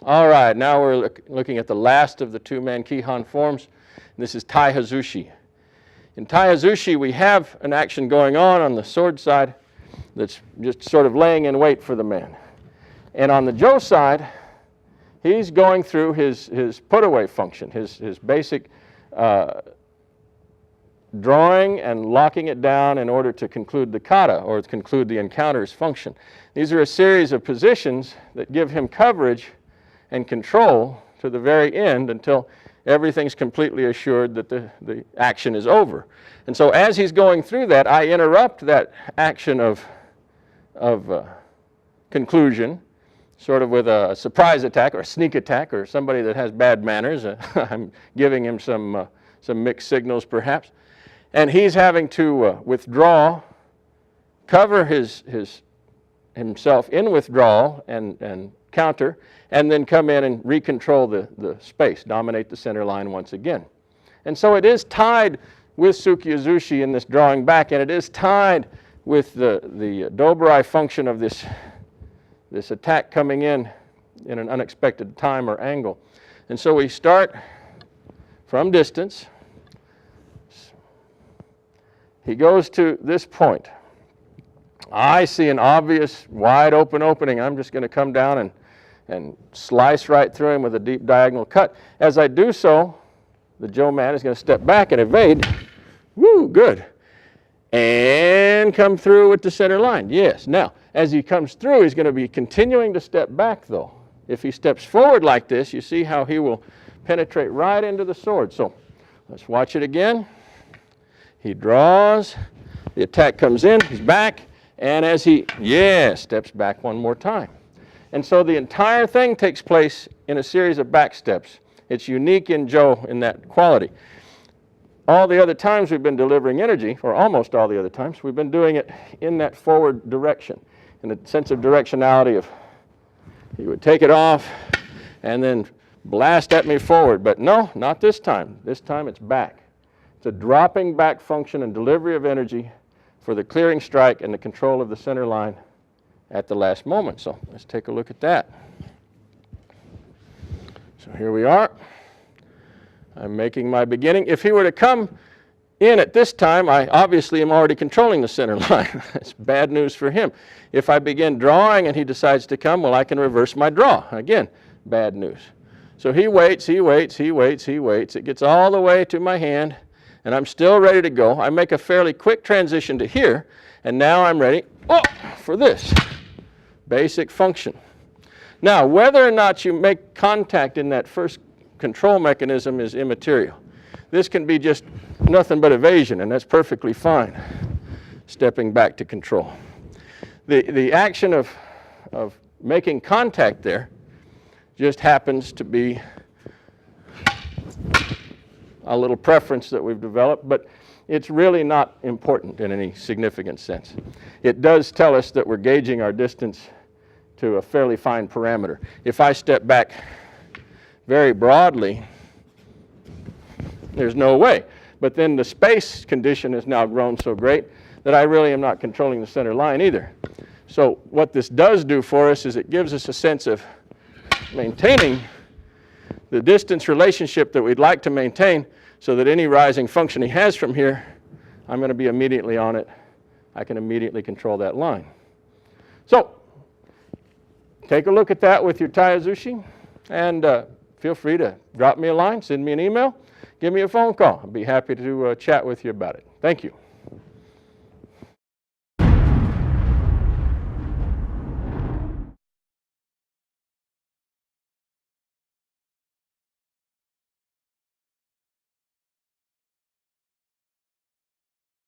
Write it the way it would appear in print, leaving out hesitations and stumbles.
All right, now we're looking at the last of the two-man kihon forms. This is Tai Huzushi. In Tai Huzushi, we have an action going on the sword side that's just sort of laying in wait for the man. And on the Jo side, he's going through his put-away function, his basic drawing and locking it down in order to conclude the kata, or to conclude the encounter's function. These are a series of positions that give him coverage and control to the very end until everything's completely assured that the action is over. And so as he's going through that, I interrupt that action of conclusion, sort of with a surprise attack or a sneak attack, or somebody that has bad manners. I'm giving him some mixed signals perhaps. And he's having to withdraw, cover himself in withdrawal and counter, and then come in and recontrol the space, dominate the center line once again. And so it is tied with Suki-Uzushi in this drawing back, and it is tied with the Doburai function of this attack coming in an unexpected time or angle. And so we start from distance. He goes to this point. I see an obvious wide open opening. I'm just going to come down and slice right through him with a deep diagonal cut. As I do so, the Jo man is going to step back and evade. Woo, good. And come through with the center line. Yes. Now, as he comes through, he's going to be continuing to step back, though. If he steps forward like this, you see how he will penetrate right into the sword. So let's watch it again. He draws. The attack comes in. He's back. And as he, steps back one more time. And so the entire thing takes place in a series of back steps. It's unique in Jo in that quality. All the other times we've been delivering energy, or almost all the other times, we've been doing it in that forward direction, in a sense of directionality of, he would take it off and then blast at me forward. But no, not this time. This time it's back. It's a dropping back function and delivery of energy for the clearing strike and the control of the center line at the last moment. So let's take a look at that. So here we are. I'm making my beginning. If he were to come in at this time, I obviously am already controlling the center line. That's bad news for him. If I begin drawing and he decides to come, well, I can reverse my draw. Again, bad news. So he waits, he waits, he waits, he waits. It gets all the way to my hand, and I'm still ready to go. I make a fairly quick transition to here, and now I'm ready for this basic function. Now, whether or not you make contact in that first control mechanism is immaterial. This can be just nothing but evasion, and that's perfectly fine, stepping back to control. The action of making contact there just happens to be a little preference that we've developed, but it's really not important in any significant sense. It does tell us that we're gauging our distance to a fairly fine parameter. If I step back very broadly, there's no way. But then the space condition has now grown so great that I really am not controlling the center line either. So what this does do for us is it gives us a sense of maintaining the distance relationship that we'd like to maintain, so that any rising function he has from here, I'm going to be immediately on it. I can immediately control that line. So take a look at that with your Tai Huzushi, and feel free to drop me a line, send me an email, give me a phone call. I'd be happy to chat with you about it. Thank you.